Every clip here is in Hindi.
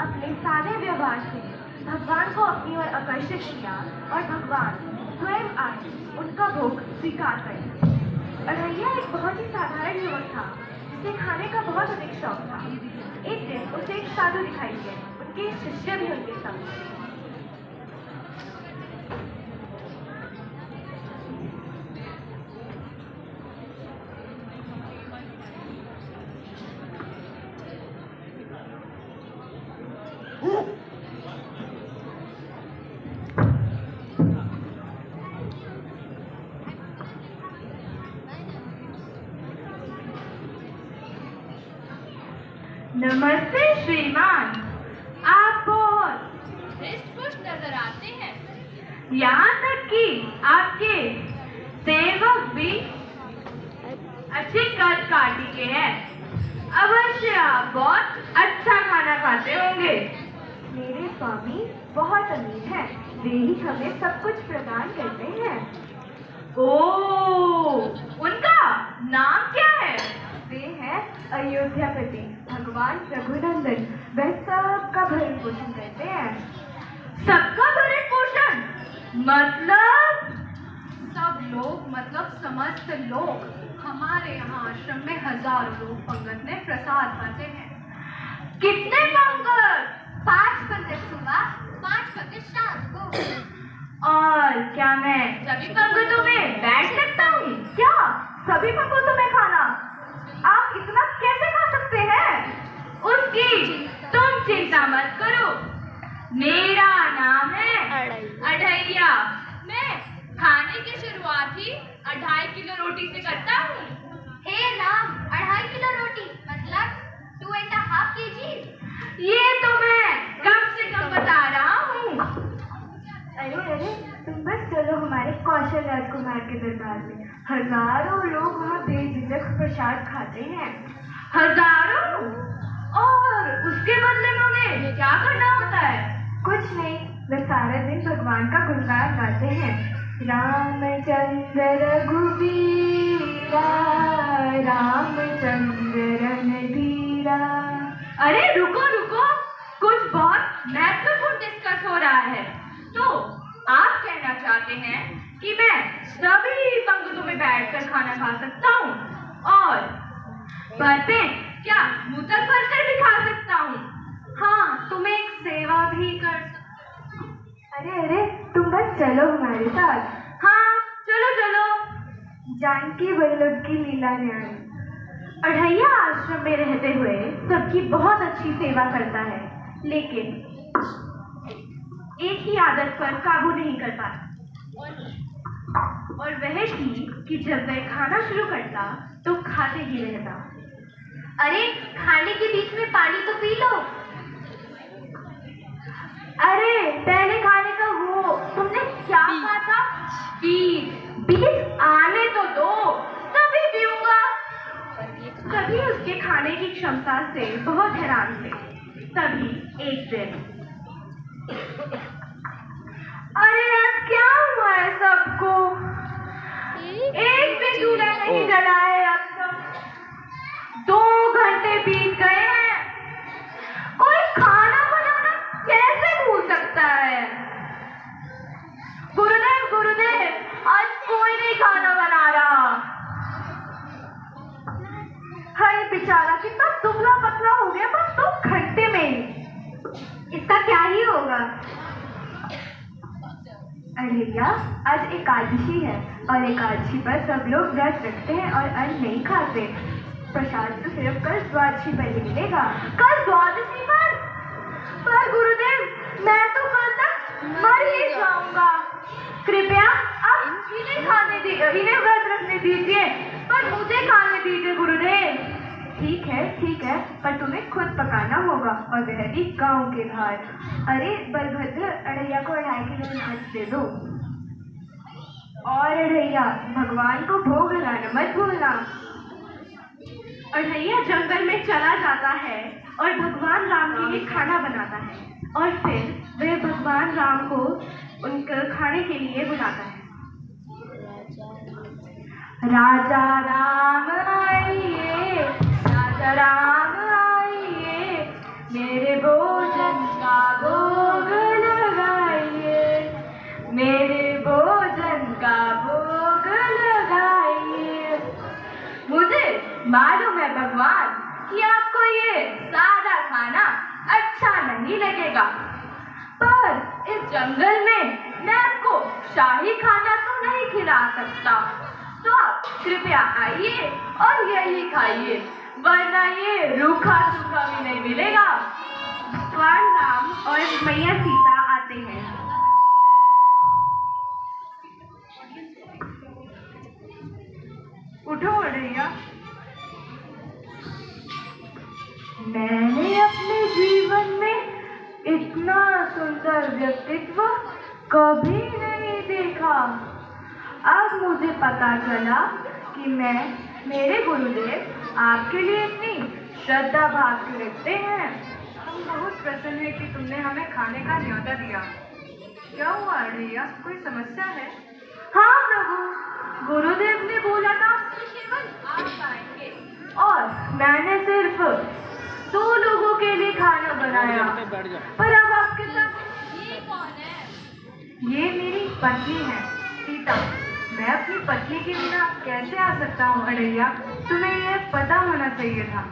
अपने सारे व्यवहार से भगवान को अपनी ओर आकर्षित किया और भगवान स्वयं आए उनका भोग स्वीकार करें। अढ़ैया एक बहुत ही साधारण युवक था जिसे खाने का बहुत अधिक शौक था। एक दिन उसे एक साधु दिखाई दिए, उनके शिष्य भी उनके संग। नमस्ते श्रीमान, आप बहुत हृष्ट-पुष्ट नजर आते हैं। यहाँ तक कि आपके सेवक भी अच्छी कद काटी के हैं। अवश्य आप बहुत अच्छा खाना खाते होंगे। मेरे स्वामी बहुत अमीर हैं, वे ही हमें सब कुछ प्रदान करते हैं। ओह, उनका नाम क्या है? वे हैं अयोध्यापति भगवान रघुनंदन। वह सबका भरण पोषण करते हैं। सबका भरण पोषण मतलब? सब लोग मतलब समस्त लोग। हमारे यहाँ आश्रम में हजारों लोग पंगत में प्रसाद खाते हैं। कितने पंगत? 5 पंगत सुबह, 5 पंगत शाम को। और क्या मैं सभी पंगतों में बैठ सकता हूँ? क्या सभी पंगतों में खाना? आप इतना कैसे खा सकते हैं? उसकी तुम चिंता मत करो। मेरा नाम है अढ़ैया। मैं खाने की शुरुआत ही 2.5 किलो रोटी से करता हूँ। हे राम, 2.5 किलो रोटी मतलब 2.5 kg। ये तो मैं कम से कम बता रहा हूँ। अरे तुम बस चलो हमारे कौशल राजकुमार के दरबार में। हजारों लोग वहाँ बेझिझक प्रसाद खाते हैं। हजारों? और उसके बदले में उन्हें क्या करना होता है? कुछ नहीं, वे सारा दिन भगवान का गुणगान गाते हैं। रामचंद्र रघुवीरा, रामचंद्र रणधीरा। अरे रुको रुको, कुछ बहुत महत्वपूर्ण डिस्कस हो रहा है। तो आप कहना चाहते हैं कि मैं सभी पंगतों में बैठकर खाना खा सकता हूँ और भरपेट क्या मुंह तक भरकर भी खा सकता हूँ? हाँ, तुम्हें एक सेवा भी कर सकता। अरे तुम बस चलो हमारे साथ। हाँ चलो। जानकी वल्लभ की लीला न्यारी। अढ़ैया आश्रम में रहते हुए सबकी बहुत अच्छी सेवा करता है, लेकिन एक ही आदत पर काबू नहीं कर पाता और वह थी कि जब वह खाना शुरू करता तो खाते ही रहता। अरे खाने के बीच में पानी तो पी लो। अरे पहले खाने का वो तुमने क्या कहा था? बीज आने तो दो, तभी पीऊंगा। सभी उसके खाने की क्षमता से बहुत हैरान थे। तभी एक दिन, अरे आज क्या हुआ है सबको? एक भी चूल्हा नहीं जला है अब तक। 2 घंटे बीत गए हैं। कोई खाना बनाना कैसे भूल सकता है? गुरुदेव, आज कोई नहीं खाना बना रहा। हाय बेचारा, कितना दुबला पतला हो गया बस 2 घंटे में। इसका क्या ही होगा? अढ़ैया, आज एकादशी है और एकादशी पर सब लोग व्रत रखते हैं और अन्न नहीं खाते। प्रसाद तो सिर्फ कल द्वादशी पर ही मिलेगा। कल द्वादशी पर गुरुदेव, मैं तो कल तक मर ही जाऊंगा। कृपया आप इन्हें व्रत रखने दीजिए, पर मुझे खाने दीजिए गुरुदेव। ठीक है, पर तुम्हें खुद पकाना होगा और वह भी गाँव के बाहर। अरे बलभद्र, अढ़ैया को 2.5 किलो अनाज दे दो। और अढ़ैया, भगवान को भोग लगाना मत भूलना। अढ़ैया जंगल में चला जाता है और भगवान राम के लिए खाना बनाता है और फिर वह भगवान राम को उनके खाने के लिए बुलाता है। राजा राम आइए, राजा राम आइए, मेरे भोजन नहीं लगेगा, पर इस जंगल में मैं आपको शाही खाना तो नहीं खिला सकता। तो आप कृपया आइए और यही खाइए, वरना ये रूखा सूखा भी नहीं मिलेगा। भगवान राम और मैया सीता आते हैं। उठो अड़ैया। मैंने अपने जीवन में इतना सुंदर व्यक्तित्व कभी नहीं देखा। अब मुझे पता चला कि मेरे गुरुदेव आपके लिए इतनी श्रद्धा भाव क्यों रखते हैं। हम बहुत प्रसन्न हैं कि तुमने हमें खाने का न्योता दिया। क्या हुआ अड़ैया, कोई समस्या है? हाँ प्रभु, गुरुदेव ने बोला था कि केवल आप आएंगे और मैंने सिर्फ 2 लोगों के लिए खाना बनाया। पर अब आपके साथ ये कौन है? ये मेरी पत्नी है सीता। मैं अपनी पत्नी के बिना कैसे आ सकता हूँ अड़ैया? तुम्हें यह पता होना चाहिए था।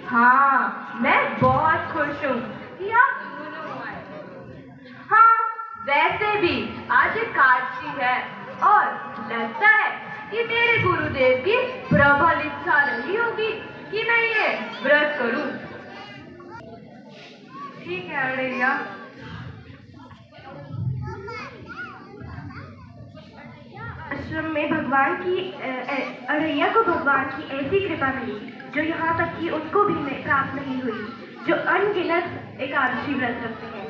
हाँ, मैं बहुत खुश हूँ कि आप दोनों आए। हाँ, वैसे भी आज एकादशी है और लगता है कि मेरे गुरुदेव की प्रबल इच्छा रही होगी कि मैं ये व्रत करूं। ठीक है अड़ैया। आश्रम में भगवान की अड़ैया को भगवान की ऐसी कृपा मिली जो यहाँ तक कि उसको भी प्राप्त नहीं हुई, जो अनगिनत एकादशी व्रत रखते हैं।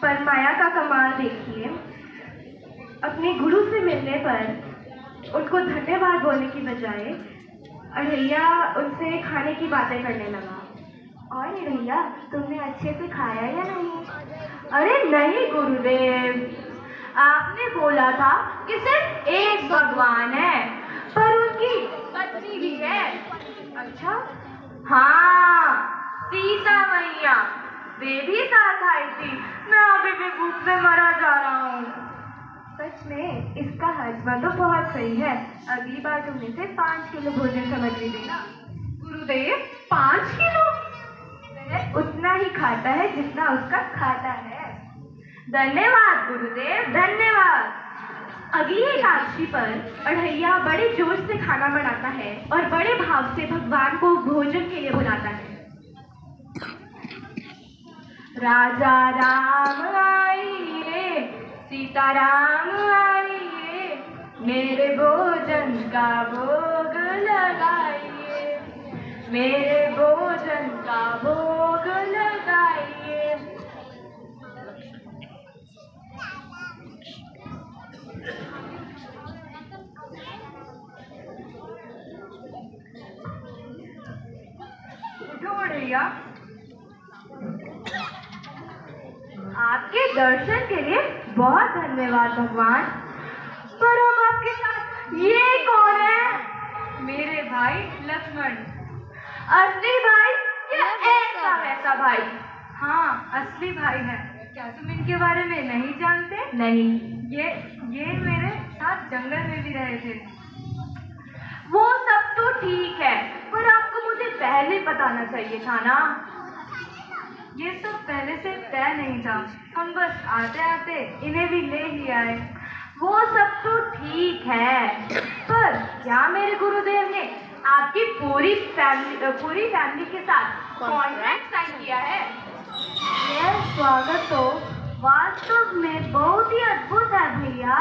पर माया का कमाल देखिए, अपने गुरु से मिलने पर उनको धन्यवाद बोलने की बजाय अड़ैया उनसे खाने की बातें करने लगा। और अड़ैया, तुमने अच्छे से खाया या नहीं? अरे नहीं गुरुदेव, आपने बोला था कि सिर्फ एक भगवान है, पर उनकी पत्नी भी है। अच्छा, हाँ, सीता मैया, वे भी साथ आई थी। मैं अभी भी भूख से मरा जा रहा हूँ। सच में इसका हजमा तो बहुत सही है। अगली बार तुम इसे 5 किलो भोजन सामग्री देना। गुरुदेव, 5 किलो? वह उतना ही खाता है जितना उसका खाता है। धन्यवाद गुरुदेव, धन्यवाद। अगली एकादशी पर अड़ैया बड़े जोश से खाना बनाता है और बड़े भाव से भगवान को भोजन के लिए बुलाता है। राजा राम आइए, सीता राम आइए, मेरे भोजन का भोग लगाइए, मेरे भोजन का भोग लगाइए। उठो अड़ैया। आपके दर्शन के लिए बहुत धन्यवाद भगवान। पर हम आपके साथ, ये कौन है? मेरे भाई लक्ष्मण। असली भाई या ऐसा वैसा भाई? हाँ, असली भाई है। क्या तुम इनके बारे में नहीं जानते? नहीं। ये मेरे साथ जंगल में भी रहे थे। वो सब तो ठीक है, पर आपको मुझे पहले बताना चाहिए था ना। ये सब पहले से तय नहीं था, हम बस आते आते इन्हें भी ले ही आए। वो सब तो ठीक है, पर क्या मेरे गुरुदेव ने आपकी पूरी फैमिली के साथ कॉन्ट्रैक्ट साइन किया है? यह स्वागत तो वास्तव में बहुत ही अद्भुत है भैया।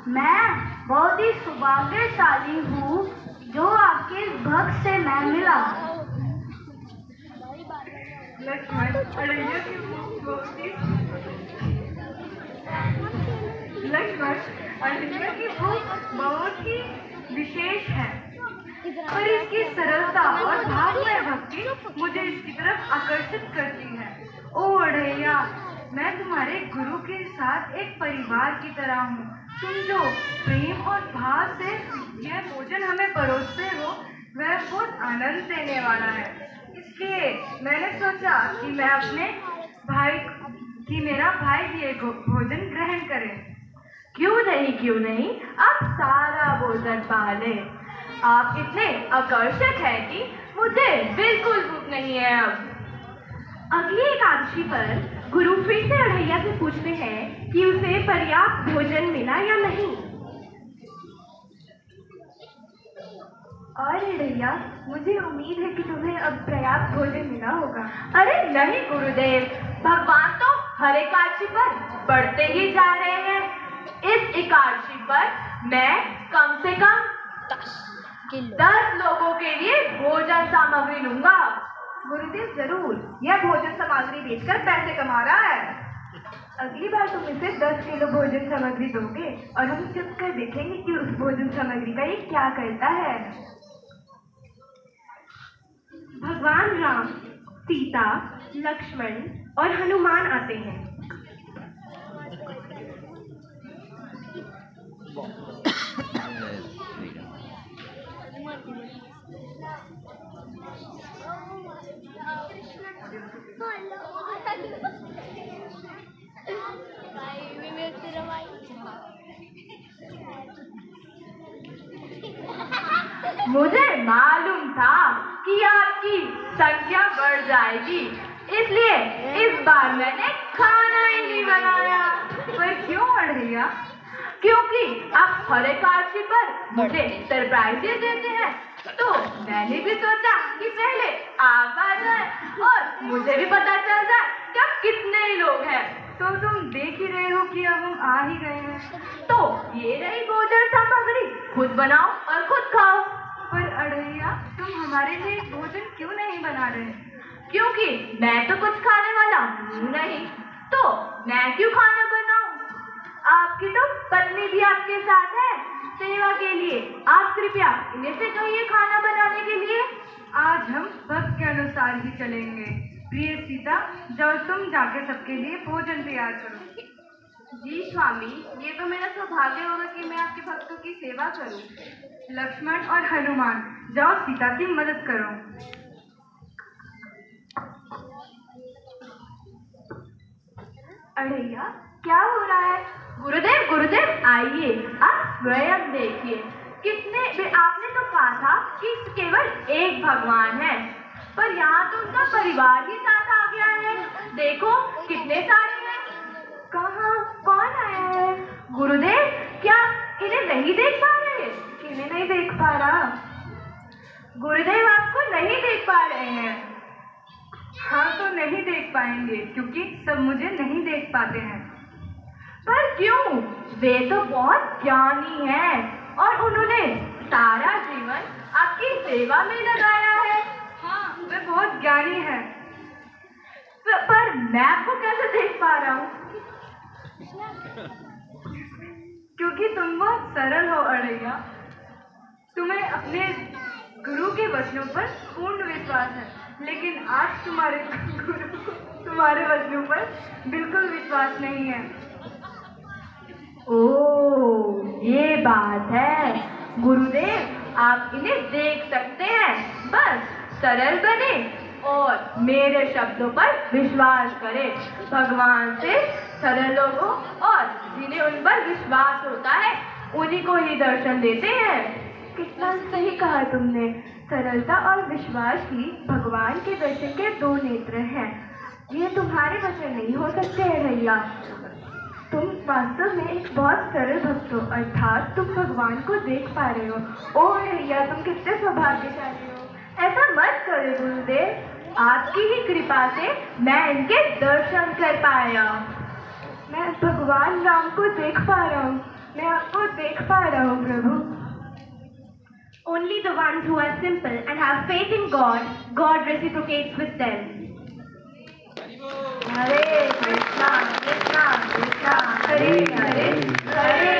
मैं बहुत ही सौभाग्यशाली हूँ जो आपके इस भक्त से मैं मिला। लक्ष्मण, अड़ैया की भूख बहुत ही विशेष है, पर इसकी सरलता और भावमय भक्ति मुझे इसकी तरफ आकर्षित करती है। ओ अड़ैया, मैं तुम्हारे गुरु के साथ एक परिवार की तरह हूँ। तुम जो प्रेम और भाव से यह भोजन हमें परोसते हो, वह बहुत आनंद देने वाला है। इसलिए मैंने सोचा कि मैं अपने भाई कि मेरा भाई भी ये भोजन ग्रहण करे। क्यों नहीं, आप सारा भोजन पा लें। आप इतने आकर्षक हैं कि मुझे बिल्कुल भूख नहीं है अब। अगली एकादशी पर गुरु फिर से अढ़ैया से पूछते हैं कि उसे पर्याप्त भोजन मिला या नहीं। और अढ़ैया, मुझे उम्मीद है कि तुम्हें अब पर्याप्त भोजन मिला होगा। अरे नहीं गुरुदेव, भगवान तो हर एकादशी पर बढ़ते ही जा रहे हैं। इस एकादशी पर मैं कम से कम 10 लोगों के लिए भोजन सामग्री लूंगा। गुरुदेव जरूर, यह भोजन सामग्री बेचकर पैसे कमा रहा है। अगली बार तुम इसे 10 किलो भोजन सामग्री दोगे और हम चुप कर देखेंगे कि उस भोजन सामग्री का ये क्या करता है। भगवान राम, सीता, लक्ष्मण और हनुमान आते हैं। मुझे मालूम था कि आपकी संख्या बढ़ जाएगी, इसलिए इस बार मैंने खाना ही नहीं बनाया। पर क्यों अढ़ैया? क्योंकि आप हर एकादशी पर मुझे सरप्राइजेस देते हैं, तो मैंने भी सोचा कि पहले आप आ जाए और मुझे भी पता चल जाए कि आप कितने ही लोग हैं। तो तुम देख ही रहे हो कि अब हम आ ही गए हैं। तो ये रही भोजन सामग्री, खुद बनाओ और खुद खाओ। पर अढ़ैया, तुम हमारे लिए भोजन क्यों नहीं बना रहे? क्योंकि मैं तो कुछ खाने वाला हूँ नहीं, तो मैं क्यों खाना बनाऊं? आपकी तो पत्नी भी आपके साथ है सेवा के लिए। आप कृपया इन्हें से कहिए खाना बनाने के लिए। आज हम वक्त के अनुसार ही चलेंगे। प्रिय सीता, जाओ तुम जाके सबके लिए भोजन तैयार करो। जी स्वामी, ये तो मेरा सौभाग्य होगा कि मैं आपके भक्तों की सेवा करूं। लक्ष्मण और हनुमान, जाओ सीता की मदद करो। अढ़ैया, क्या हो रहा है? गुरुदेव गुरुदेव आइए, आप स्वयं देखिए। आपने तो कहा था कि केवल एक भगवान है, पर यहाँ तो उनका परिवार ही साथ आ गया है। देखो कितने सारे हैं। कहाँ? कौन आया है? गुरुदेव, क्या इन्हें नहीं देख पा रहे? किन्हें नहीं देख पा रहा? गुरुदेव, आपको नहीं देख पा रहे हैं। हाँ, तो नहीं देख पाएंगे क्योंकि सब मुझे नहीं देख पाते हैं। पर क्यों? वे तो बहुत ज्ञानी हैं और उन्होंने सारा जीवन आपकी सेवा में लगाया है। हाँ, वे बहुत ज्ञानी है। पर मैं आपको कैसे देख पा रहा हूँ? क्योंकि तुम बहुत सरल हो अढ़ैया। तुम्हें अपने गुरु के वचनों पर पूर्ण विश्वास है, लेकिन आज तुम्हारे वचनों पर बिल्कुल विश्वास नहीं है। ओह, ये बात है। गुरुदेव, आप इन्हें देख सकते हैं, बस सरल बने और मेरे शब्दों पर विश्वास करें। भगवान से सरल लोगों और जिन्हें उन पर विश्वास होता है उन्हीं को ही दर्शन देते हैं। कितना सही कहा तुमने। सरलता और विश्वास ही भगवान के दर्शन के दो नेत्र हैं। ये तुम्हारे वचन नहीं हो सकते अढ़ैया। तुम वास्तव में एक बहुत सरल भक्त हो, अर्थात तुम भगवान को देख पा रहे हो। ओ अढ़ैया, तुम कितने सौभाग्यशाली हो। ऐसा मत करो गुरुदेव, आपकी ही कृपा से मैं इनके दर्शन कर पाया। मैं भगवान राम को देख पा रहा हूँ। मैं आपको देख पा रहा हूँ प्रभु। Only the ones who are simple and have faith in God, God reciprocates with them. Hare Krishna Krishna Krishna Hare Hare Hare